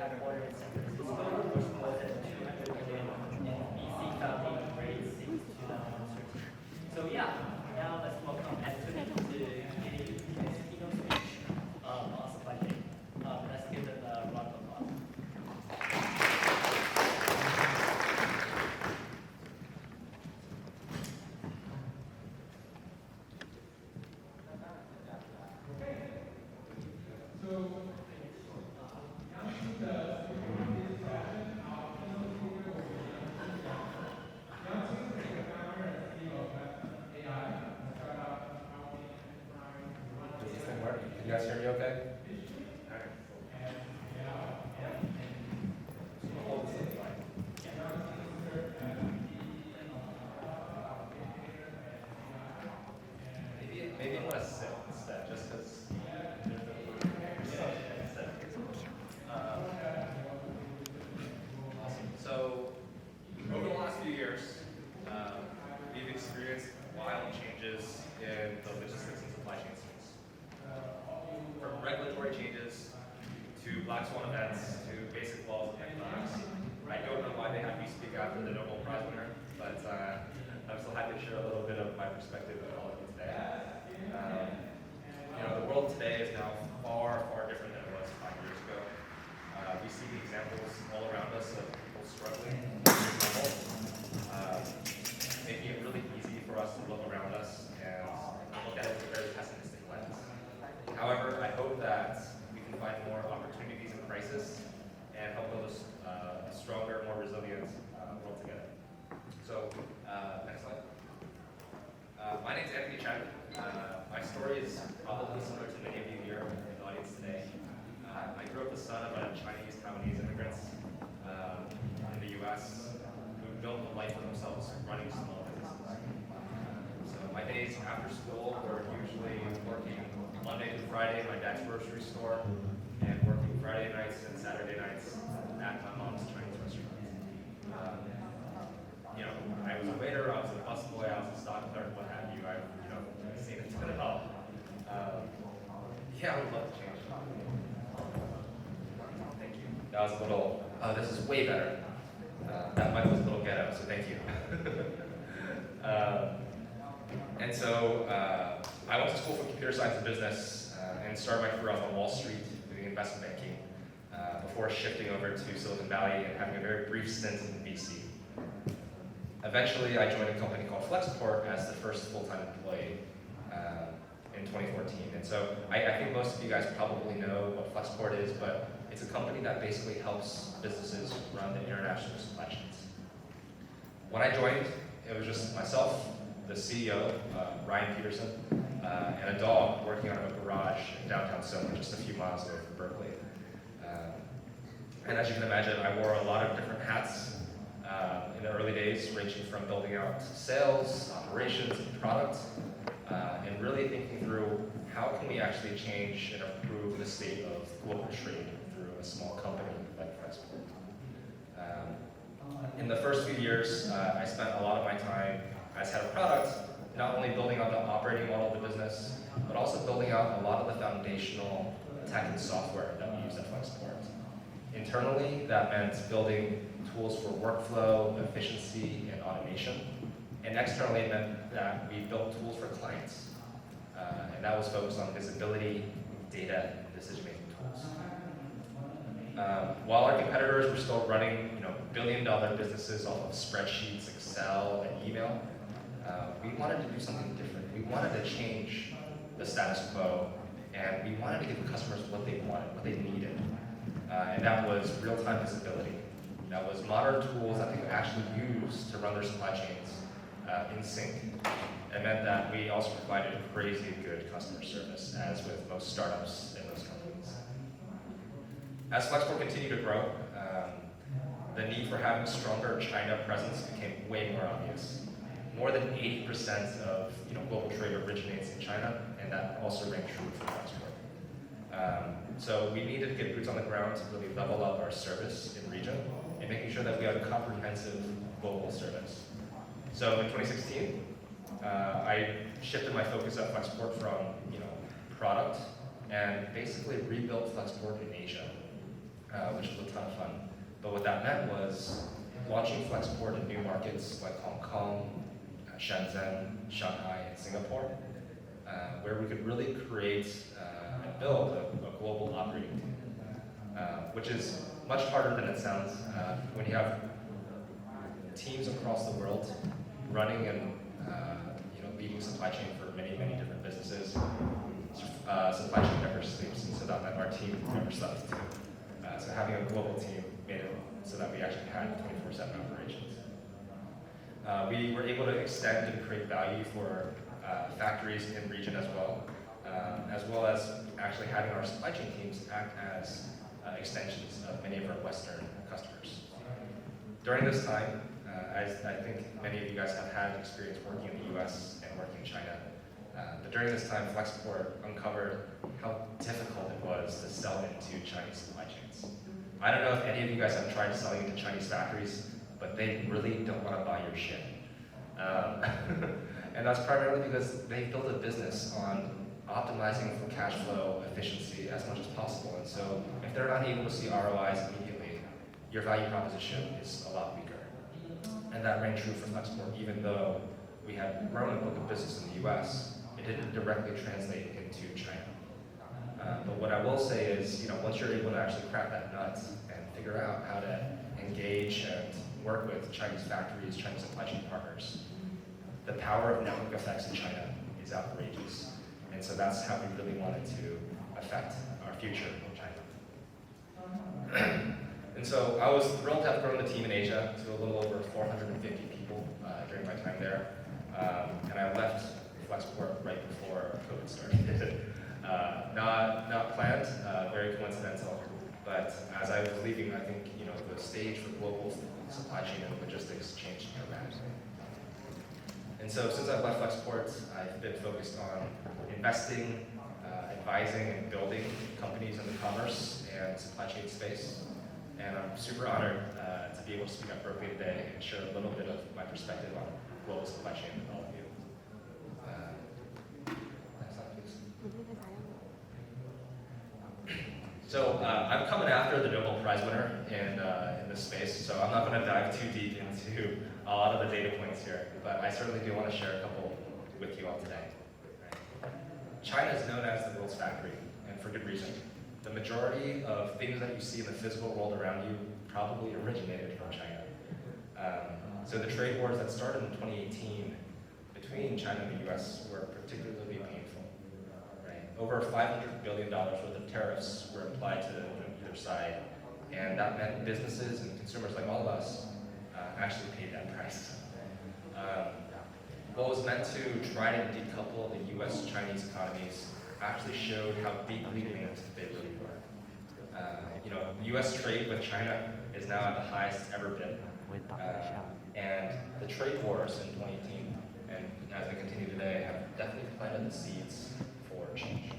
headquartered in San Francisco, which was at 200 million in VC funding raised since 2013. So yeah, now let's welcome Anthony to give his keynote speech on supply chain. Let's give them a round of applause. Does this thing work? Can you guys hear me okay? Maybe I'm gonna sit instead, just because. Awesome. So, over the last few years, we've experienced wild changes in the logistics and supply chain space. From regulatory changes to black swan events to basic laws of economics. I don't know why they have me speak after the Nobel Prize winner, but I'm still happy to share a little bit of my perspective with all of you today. The world today is now far, far different than it was 5 years ago. We see the examples all around us of people struggling, making it really easy for us to look around us and look at it with a very pessimistic lens. However, I hope that we can find more opportunities in crisis and help build a stronger, more resilient world together. So, next slide. My name is Anthony Chen. My story is probably similar to many of you here in the audience today. I grew up the son of Chinese Taiwanese immigrants in the U.S. who built a life for themselves running small businesses. So my days after school were usually working Monday through Friday at my dad's grocery store and working Friday nights and Saturday nights at my mom's Chinese restaurant. I was a waiter, I was a busboy, I was a stock clerk, what have you. I've seen a ton of help. Yeah, I would love to change. Thank you. That was a little, this is way better. That mic was a little ghetto, so thank you. And so I went to school for computer science and business and started my career off on Wall Street doing investment banking before shifting over to Silicon Valley and having a very brief stint in VC. Eventually, I joined a company called Flexport as the first full-time employee in 2014. And so I think most of you guys probably know what Flexport is, but it's a company that basically helps businesses run the international supply chains. When I joined, it was just myself, the CEO, Ryan Peterson, and a dog working out of a garage in downtown Soma, just a few miles away from Berkeley. And as you can imagine, I wore a lot of different hats in the early days, ranging from building out sales, operations, and product, and really thinking through how can we actually change and improve the state of global trade through a small company like Flexport. In the first few years, I spent a lot of my time as head of product, not only building out the operating model of the business, but also building out a lot of the foundational tech and software that we use at Flexport. Internally, that meant building tools for workflow, efficiency, and automation. And externally, it meant that we built tools for clients. And that was focused on visibility, data, and decision-making tools. While our competitors were still running billion-dollar businesses off of spreadsheets, Excel, and email, we wanted to do something different. We wanted to change the status quo, and we wanted to give customers what they wanted, what they needed. And that was real-time visibility. That was modern tools that they could actually use to run their supply chains in sync. It meant that we also provided crazy good customer service, as with most startups in those companies. As Flexport continued to grow, the need for having a stronger China presence became way more obvious. More than 80% of global trade originates in China, and that also rang true for Flexport. So we needed to get boots on the ground to really level up our service in region and making sure that we had a comprehensive global service. So in 2016, I shifted my focus at Flexport from product and basically rebuilt Flexport in Asia. which was a ton of fun. But what that meant was launching Flexport in new markets like Hong Kong, Shenzhen, Shanghai, and Singapore, where we could really create and build a global operating team, which is much harder than it sounds. When you have teams across the world running and leading supply chain for many, many different businesses, supply chain never sleeps, and so that meant our team never slept too. So having a global team made it so that we actually had 24/7 operations. We were able to extend and create value for factories in region as well as actually having our supply chain teams act as extensions of many of our Western customers. During this time, as I think many of you guys have had experience working in the US and working in China, but during this time, Flexport uncovered how difficult it was to sell into Chinese supply chains. I don't know if any of you guys have tried selling into Chinese factories, but they really don't want to buy your shit. And that's primarily because they built a business on optimizing for cash flow efficiency as much as possible. And so if they're not able to see ROIs immediately, your value proposition is a lot weaker. And that rang true for Flexport, even though we had grown a book of business in the US, it didn't directly translate into China. But what I will say is, once you're able to actually crack that nut and figure out how to engage and work with Chinese factories, Chinese supply chain partners, the power of network effects in China is outrageous. And so that's how we really wanted to affect our future in China. And so I was thrilled to have grown the team in Asia to a little over 450 people during my time there. And I left Flexport right before COVID started. Not planned, very coincidental. But as I was leaving, I think the stage for global supply chain and logistics changed dramatically. And so since I've left Flexport, I've been focused on investing, advising, and building companies in the commerce and supply chain space. And I'm super honored to be able to speak at Berkeley today and share a little bit of my perspective on global supply chain with all of you. Next slide, please. So I'm coming after the Nobel Prize winner in this space, so I'm not going to dive too deep into a lot of the data points here, but I certainly do want to share a couple with you all today. China is known as the world's factory, and for good reason. The majority of things that you see in the physical world around you probably originated from China. So the trade wars that started in 2018 between China and the US were particularly painful. Right? Over $500 billion worth of tariffs were applied to either side, and that meant businesses and consumers like all of us actually paid that price. What was meant to try to decouple the US-Chinese economies actually showed how deeply linked they really were. U.S. trade with China is now at the highest it's ever been. And the trade wars in 2018, and as they continue today, have definitely planted the seeds for change.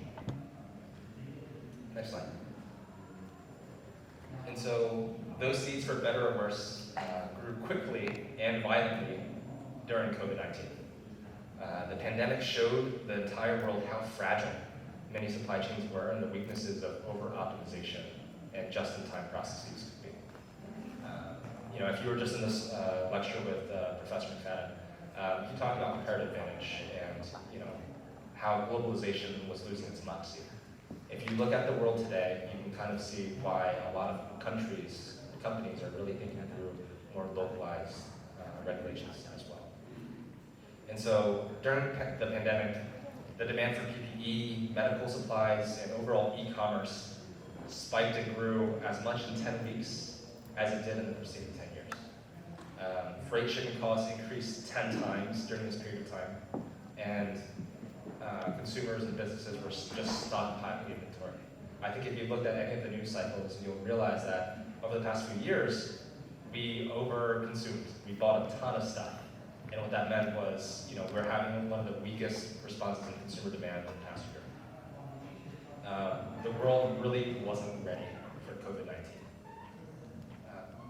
Next slide. And so those seeds, for better or worse, grew quickly and violently during COVID-19. The pandemic showed the entire world how fragile many supply chains were and the weaknesses of over-optimization and just-in-time processes could be. If you were just in this lecture with Professor McFadden, he talked about comparative advantage and how globalization was losing its moxie. If you look at the world today, you can kind of see why a lot of companies are really thinking through more localized regulations as well. And so during the pandemic, the demand for PPE, medical supplies, and overall e-commerce spiked and grew as much in 10 weeks as it did in the preceding 10 years. Freight shipping costs increased 10 times during this period of time, and consumers and businesses were just stockpiling inventory. I think if you looked at any of the news cycles, you'll realize that over the past few years, we over-consumed. We bought a ton of stuff. And what that meant was, we're having one of the weakest responses in consumer demand in the past year. The world really wasn't ready for COVID-19.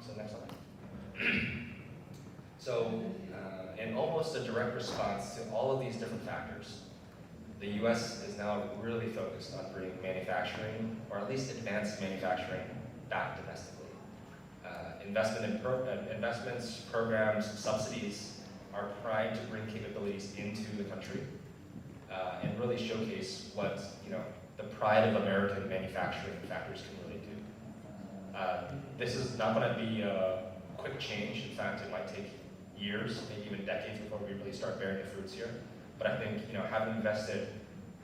So next slide. So, in almost a direct response to all of these different factors, the US is now really focused on bringing manufacturing, or at least advanced manufacturing, back domestically. Investments, programs, subsidies are primed to bring capabilities into the country and really showcase what the pride of American manufacturing factories can really do. This is not going to be a quick change. In fact, it might take years, maybe even decades before we really start bearing the fruits here. But I think having invested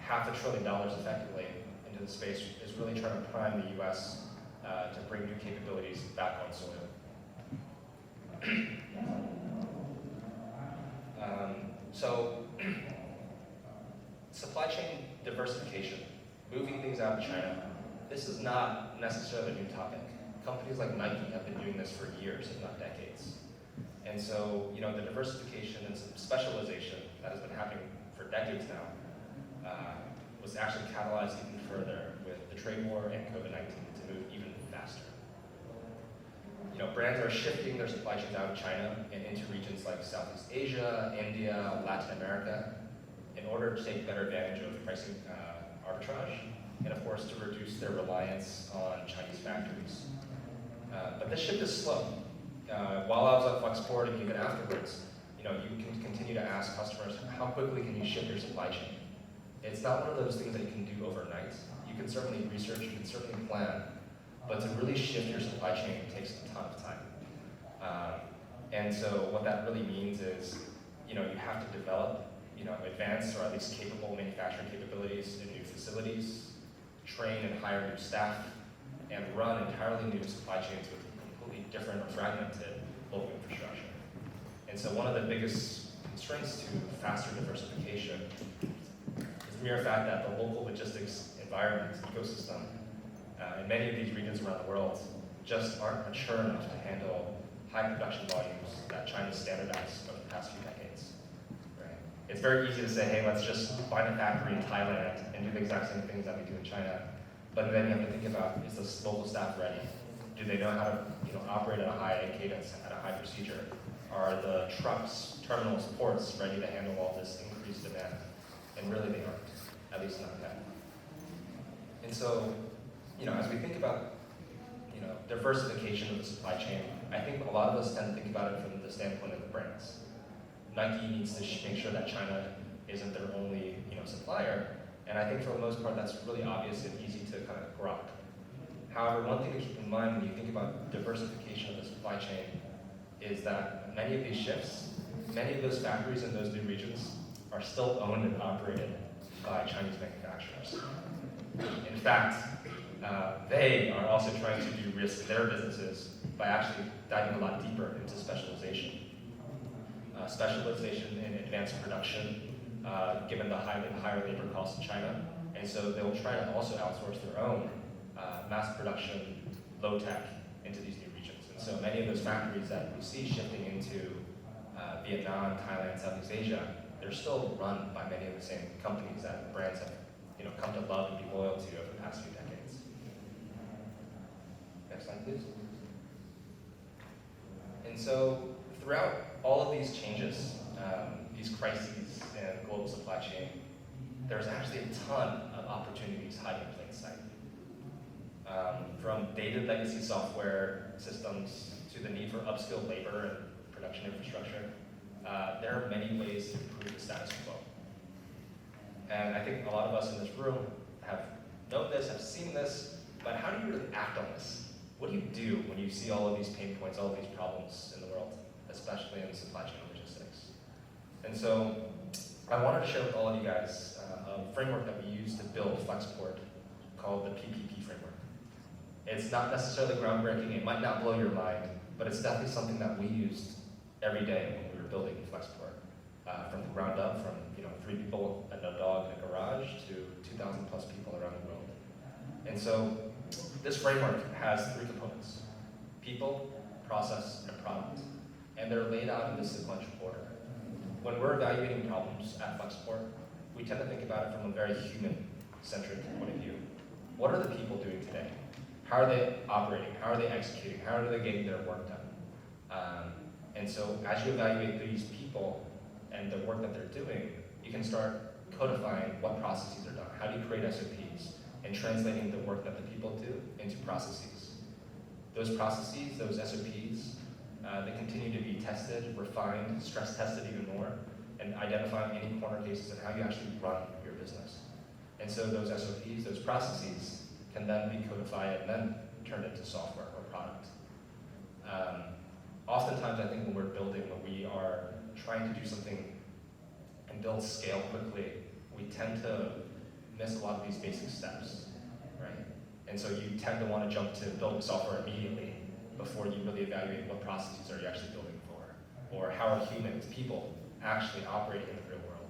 $500 billion effectively into the space is really trying to prime the U.S. To bring new capabilities back on soil. Supply chain diversification, moving things out of China. This is not necessarily a new topic. Companies like Nike have been doing this for years, if not decades. And so, the diversification and specialization that has been happening for decades now was actually catalyzed even further with the trade war and COVID-19 to move even faster. Brands are shifting their supply chains out of China and into regions like Southeast Asia, India, Latin America, in order to take better advantage of pricing arbitrage, and of course to reduce their reliance on Chinese factories. But this shift is slow. While I was at Flexport and even afterwards, you can continue to ask customers, how quickly can you shift your supply chain? It's not one of those things that you can do overnight. You can certainly research, you can certainly plan, but to really shift your supply chain takes a ton of time. And so what that really means is, you have to develop, advanced or at least capable manufacturing capabilities in new facilities, train and hire new staff, and run entirely new supply chains with completely different or fragmented local infrastructure. And so one of the biggest constraints to faster diversification is the mere fact that the local logistics environment, ecosystem, in many of these regions around the world just aren't mature enough to handle high production volumes that China's standardized over the past few decades. Right? It's very easy to say, hey, let's just find a factory in Thailand and do the exact same things that we do in China. But then you have to think about, is the local staff ready? Do they know how to operate at a high cadence, at a high procedure? Are the trucks, terminals, ports ready to handle all this increased demand? And really they aren't, at least not yet. And so, as we think about diversification of the supply chain, I think a lot of us tend to think about it from the standpoint of the brands. Nike needs to make sure that China isn't their only supplier, and I think for the most part that's really obvious and easy to kind of grok. However, one thing to keep in mind when you think about diversification of the supply chain is that many of these shifts, many of those factories in those new regions are still owned and operated by Chinese manufacturers. In fact, they are also trying to de-risk their businesses by actually diving a lot deeper into specialization. Specialization in advanced production, given the higher labor costs in China. And so they'll try to also outsource their own mass production, low tech, into these new regions. And so many of those factories that we see shifting into Vietnam, Thailand, Southeast Asia, they're still run by many of the same companies that brands have come to love and be loyal to over the past few decades. Next slide, please. And so throughout all of these changes, these crises in global supply chain, there's actually a ton of opportunities hiding in plain sight. From dated legacy software systems to the need for upskilled labor and production infrastructure, there are many ways to improve the status quo. And I think a lot of us in this room have known this, have seen this, but how do you really act on this? What do you do when you see all of these pain points, all of these problems in the world, especially in supply chain logistics? And so I wanted to share with all of you guys a framework that we use to build Flexport called the PPP framework. It's not necessarily groundbreaking, it might not blow your mind, but it's definitely something that we used every day when we were building Flexport. From the ground up, from 3 people and a dog in a garage to 2,000 plus people around the world. And so this framework has 3 components: people, process, and product. And they're laid out in this sequential order. When we're evaluating problems at Flexport, we tend to think about it from a very human-centric point of view. What are the people doing today? How are they operating? How are they executing? How are they getting their work done? And so as you evaluate these people and the work that they're doing, you can start codifying what processes are done. How do you create SOPs and translating the work that the people do into processes? those processes, those SOPs, they continue to be tested, refined, stress tested even more, and identifying any corner cases and how you actually run your business. And so those SOPs, those processes, can then be codified and then turned into software or product. Oftentimes, I think when we're building, when we are trying to do something and build scale quickly, we tend to miss a lot of these basic steps, right? And so you tend to want to jump to building software immediately before you really evaluate what processes are you actually building for, or how are humans, people, actually operating in the real world.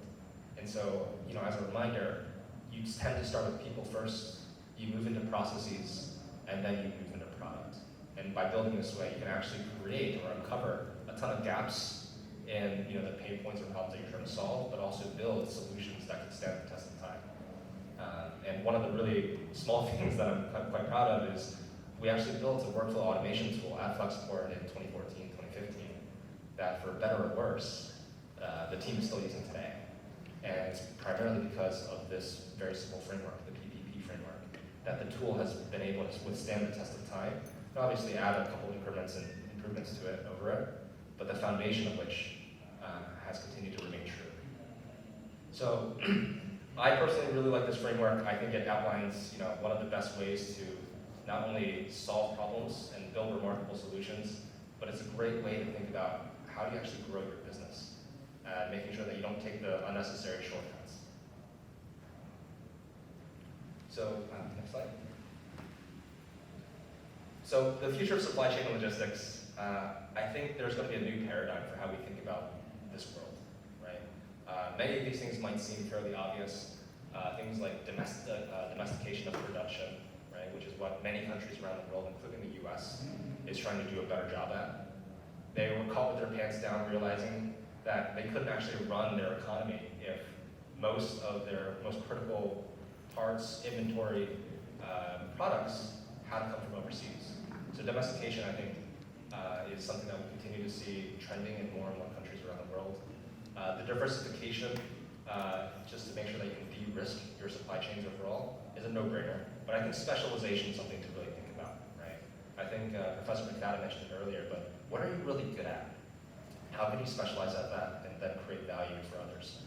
And so, as a reminder, you tend to start with people first, you move into processes, and then you move into product. And by building this way, you can actually create or uncover a ton of gaps in the pain points or problems that you're trying to solve, but also build solutions that can stand the test of time. And one of the really small things that I'm quite proud of is we actually built a workflow automation tool at Flexport in 2014, 2015, that for better or worse, the team is still using today. And it's primarily because of this very simple framework, the PPP framework, that the tool has been able to withstand the test of time, and obviously add a couple increments and improvements to it over it, but the foundation of which has continued to remain true. So I personally really like this framework. I think it outlines one of the best ways to not only solve problems and build remarkable solutions, but it's a great way to think about how do you actually grow your business, making sure that you don't take the unnecessary shortcuts. So, next slide. So the future of supply chain and logistics, I think there's going to be a new paradigm for how we think about this world, right? Many of these things might seem fairly obvious, things like domestication of production, right, which is what many countries around the world, including the US, is trying to do a better job at. They were caught with their pants down, realizing that they couldn't actually run their economy if most of their most critical parts, inventory, products had to come from overseas. So domestication, I think, is something that we'll continue to see trending in more and more countries around the world. The diversification, just to make sure that you can de-risk your supply chains overall, is a no-brainer. But I think specialization is something to really think about, right? I think Professor McFadden mentioned it earlier, but what are you really good at? How can you specialize at that and then create value for others?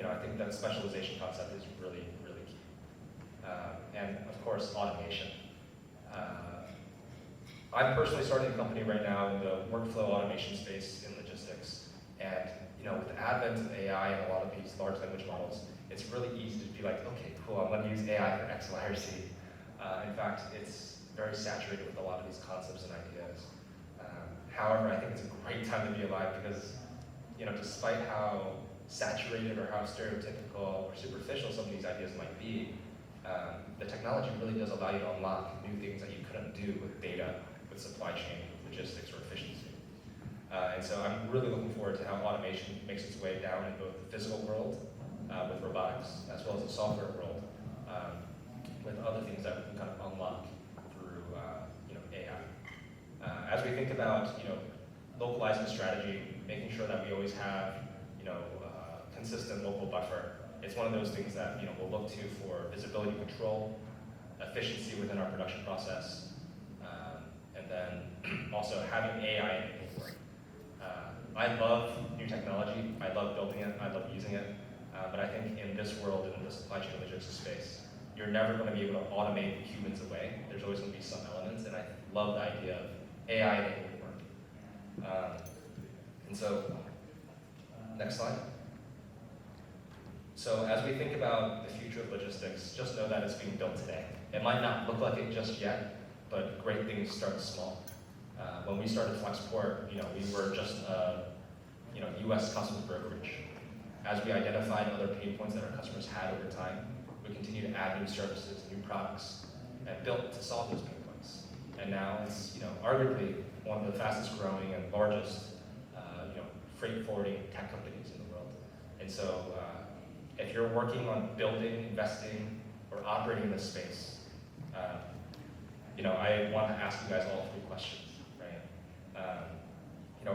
I think that specialization concept is really, really key. And of course, automation. I'm personally starting a company right now in the workflow automation space in logistics. And with the advent of AI and a lot of these large language models, it's really easy to be like, okay, cool, I'm going to use AI for X, Y, or Z. In fact, it's very saturated with a lot of these concepts and ideas. However, I think it's a great time to be alive because, despite how saturated or how stereotypical or superficial some of these ideas might be, the technology really does allow you to unlock new things that you couldn't do with data, with supply chain, with logistics, or efficiency. And so I'm really looking forward to how automation makes its way down in both the physical world with robotics, as well as the software world with other things that we can kind of unlock through AI. As we think about localizing the strategy, making sure that we always have consistent local buffer, it's one of those things that we'll look to for visibility control, efficiency within our production process, and then also having AI enabled work. I love new technology. I love building it. I love using it. But I think in this world, in the supply chain logistics space, you're never going to be able to automate humans away. There's always going to be some elements, and I love the idea of AI enabled work. And so, next slide. So as we think about the future of logistics, just know that it's being built today. It might not look like it just yet, but great things start small. When we started Flexport, we were just a U.S. customs brokerage. As we identified other pain points that our customers had over time, we continue to add new services, new products, and built to solve those pain points. And now it's arguably one of the fastest growing and largest freight forwarding tech companies in the world. And so if you're working on building, investing, or operating in this space, I want to ask you guys all 3 questions, right?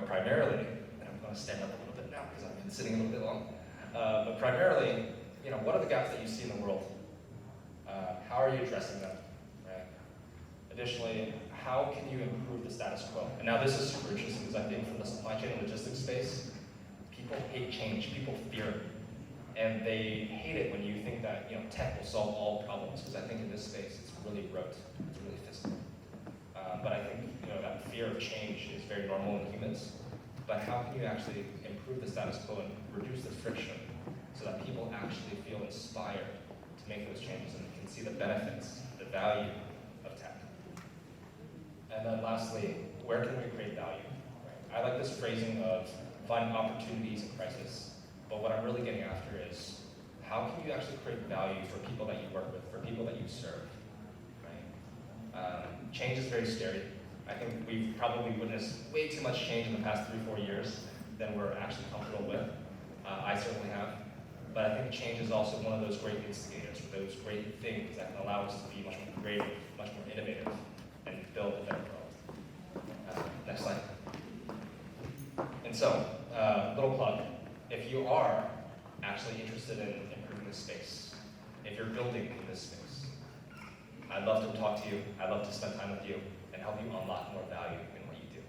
Primarily, and I'm going to stand up a little bit now because I've been sitting a little bit long, but primarily, what are the gaps that you see in the world? How are you addressing them, right? Additionally, how can you improve the status quo? And now this is super interesting because I think from the supply chain and logistics space, people hate change, people fear it. And they hate it when you think that tech will solve all problems, because I think in this space it's really rote, it's really physical. But I think that fear of change is very normal in humans. But how can you actually improve the status quo and reduce the friction so that people actually feel inspired to make those changes and can see the benefits, the value of tech? And then lastly, where can we create value? I like this phrasing of finding opportunities in crisis, but what I'm really getting after is how can you actually create value for people that you work with, for people that you serve, right? Change is very scary. I think we've probably witnessed way too much change in the past 3-4 years than we're actually comfortable with. I certainly have. But I think change is also one of those great instigators, those great things that can allow us to be much more creative, much more innovative, and build a better world. Next slide. And so, little plug. If you are actually interested in improving this space, if you're building in this space, I'd love to talk to you. I'd love to spend time with you and help you unlock more value in what you do.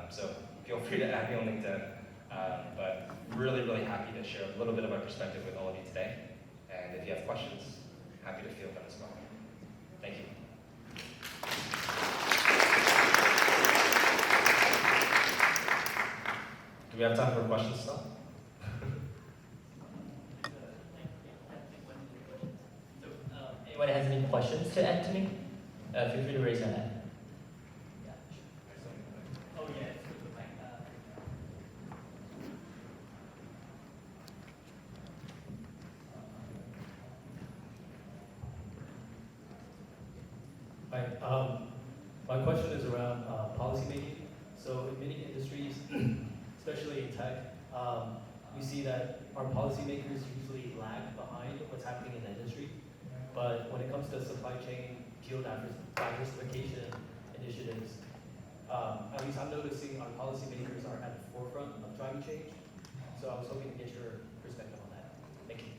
So feel free to add me on LinkedIn. But really, really happy to share a little bit of my perspective with all of you today. And if you have questions, happy to field them as well. Thank you. Do we have time for questions still? Anyone has any questions to Anthony? Feel free to raise your hand. Oh yeah. Hi. My question is around policy making. So in many industries, especially in tech, we see that our policymakers usually lag behind what's happening in the industry. But when it comes to supply chain, geo-diversification initiatives, at least I'm noticing our policymakers are at the forefront of driving change. So I was hoping to get your perspective on that. Thank you.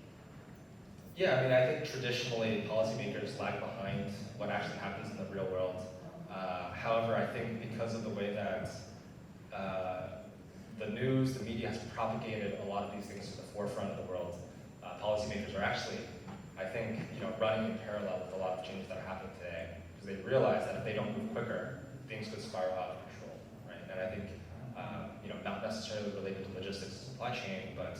Yeah, I mean, I think traditionally policymakers lag behind what actually happens in the real world. However, I think because of the way that the news, the media has propagated a lot of these things to the forefront of the world, policymakers are actually, I think, running in parallel with a lot of changes that are happening today, because they realize that if they don't move quicker, things could spiral out of control, right? And I think, not necessarily related to logistics and supply chain, but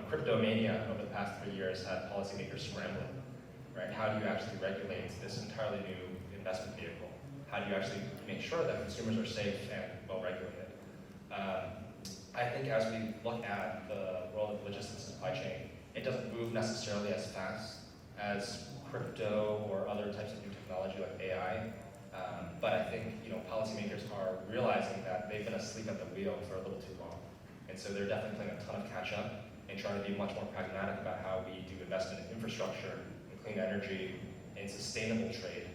crypto mania over the past 3 years had policymakers scrambling, right? How do you actually regulate this entirely new investment vehicle? How do you actually make sure that consumers are safe and well regulated? I think as we look at the world of logistics and supply chain, it doesn't move necessarily as fast as crypto or other types of new technology like AI. But I think policymakers are realizing that they've been asleep at the wheel for a little too long. And so they're definitely playing a ton of catch up and trying to be much more pragmatic about how we do investment in infrastructure, in clean energy, in sustainable trade,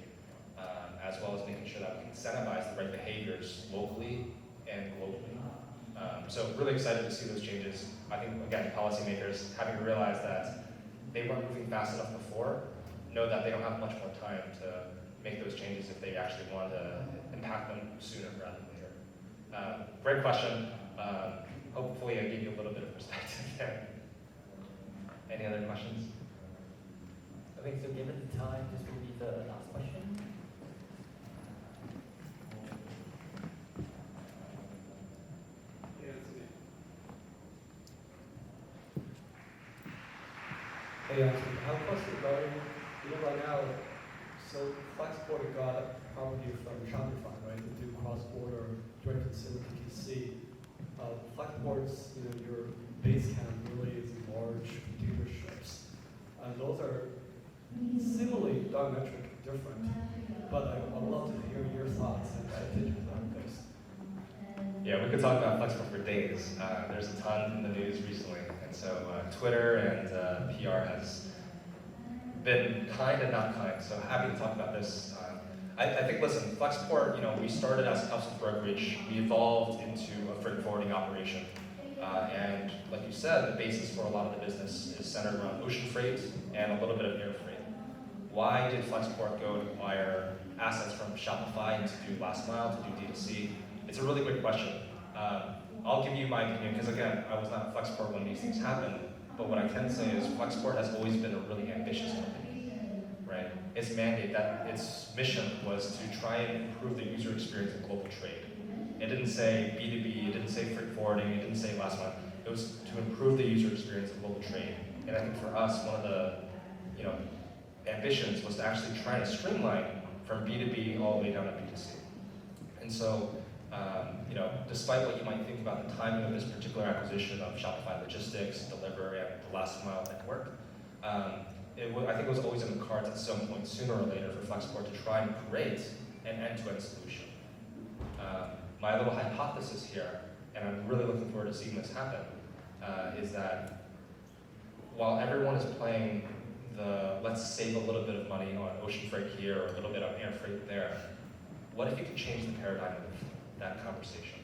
as well as making sure that we incentivize the right behaviors locally and globally. So really excited to see those changes. I think, again, policymakers, having realized that they weren't moving fast enough before, know that they don't have much more time to make those changes if they actually want to impact them sooner rather than later. Great question. Hopefully I gave you a little bit of perspective there. Any other questions? I think so. Given the time, this will be the last question. Hey, how close regarding, right now, so Flexport got property from Shopify, right, to do cross-border direct consumer PPC. Flexport's, your base camp really is large container ships. And those are similarly diametrically different, but I'd love to hear your thoughts and strategies on this. Yeah, we could talk about Flexport for days. There's a ton in the news recently, and so Twitter and PR has been kind and not kind, so happy to talk about this. I think, listen, Flexport, we started as a customs brokerage, we evolved into a freight forwarding operation, and like you said, the basis for a lot of the business is centered around ocean freight and a little bit of air freight. Why did Flexport go and acquire assets from Shopify and to do last mile, to do D2C? It's a really good question. I'll give you my opinion, because again, I was not at Flexport when these things happened, but what I can say is Flexport has always been a really ambitious company, right? Its mandate, its mission was to try and improve the user experience in global trade. It didn't say B2B, it didn't say freight forwarding, it didn't say last mile. It was to improve the user experience in global trade. And I think for us, one of the ambitions was to actually try to streamline from B2B all the way down to B2C. And so, despite what you might think about the timing of this particular acquisition of Shopify Logistics, Deliver, and the last mile network, I think it was always in the cards at some point, sooner or later, for Flexport to try and create an end-to-end solution. My little hypothesis here, and I'm really looking forward to seeing this happen, is that while everyone is playing let's save a little bit of money on ocean freight here or a little bit on air freight there, what if you could change the paradigm of that conversation?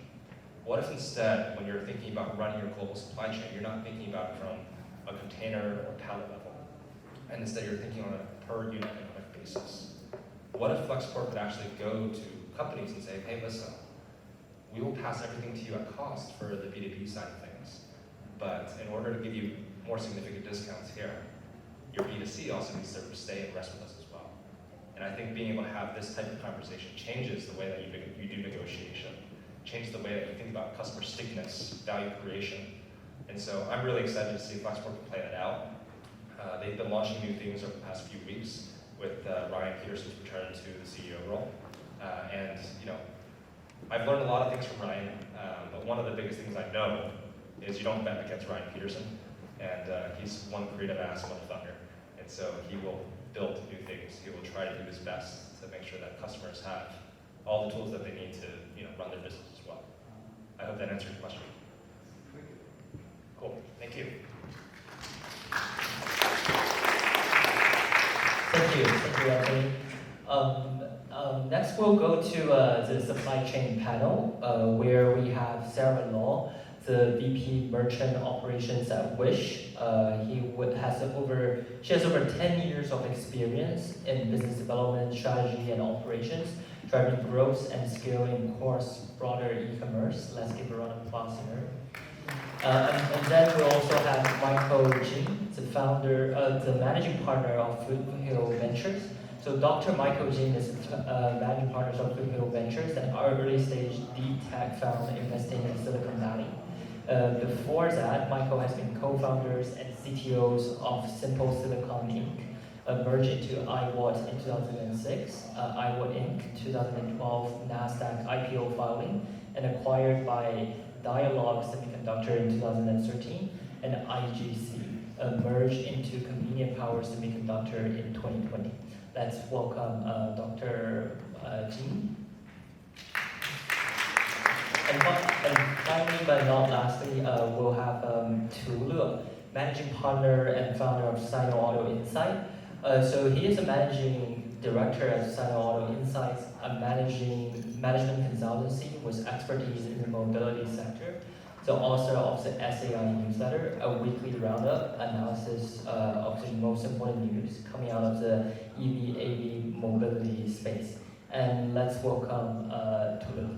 What if instead, when you're thinking about running your global supply chain, you're not thinking about it from a container or pallet level, and instead you're thinking on a per unit economic basis? What if Flexport could actually go to companies and say, hey, listen, we will pass everything to you at cost for the B2B side of things, but in order to give you more significant discounts here, your B2C also needs to stay and rest with us as well. And I think being able to have this type of conversation changes the way that you do negotiation, changes the way that you think about customer stickiness, value creation. And so I'm really excited to see Flexport can play that out. They've been launching new things over the past few weeks with Ryan Peterson's return to the CEO role. And I've learned a lot of things from Ryan, but one of the biggest things I know is you don't bet against Ryan Peterson. And he's one creative ass motherfucker. And so he will build new things. He will try to do his best to make sure that customers have all the tools that they need to run their business as well. I hope that answered your question. Cool. Thank you. Thank you, Anthony. Next, we'll go to the supply chain panel, where we have Sarah Law, the VP Merchant Operations at Wish. She has over 10 years of experience in business development, strategy, and operations, driving growth and scaling cross-border e-commerce. Let's give a round of applause here. And then we also have Michael Jin, the managing partner of Foothill Ventures. So Dr. Michael Jin is managing partner of Foothill Ventures, an early-stage deep tech fund investing in Silicon Valley. Before that, Michael has been co-founders and CTOs of Simple Silicon Inc., merged into iWatt in 2006, iWatt Inc. 2012 NASDAQ IPO filing, and acquired by Dialog Semiconductor in 2013, and IGC, merged into Convenient Power Semiconductor in 2020. Let's welcome Dr. Jin. And finally, but not lastly, we'll have Tu Le, managing partner and founder of Sino Auto Insight. So he is a managing director at Sino Auto Insights, a management consultancy with expertise in the mobility sector. So author of the SAI newsletter, a weekly roundup analysis of the most important news coming out of the EV, AV mobility space. And let's welcome Tu Le.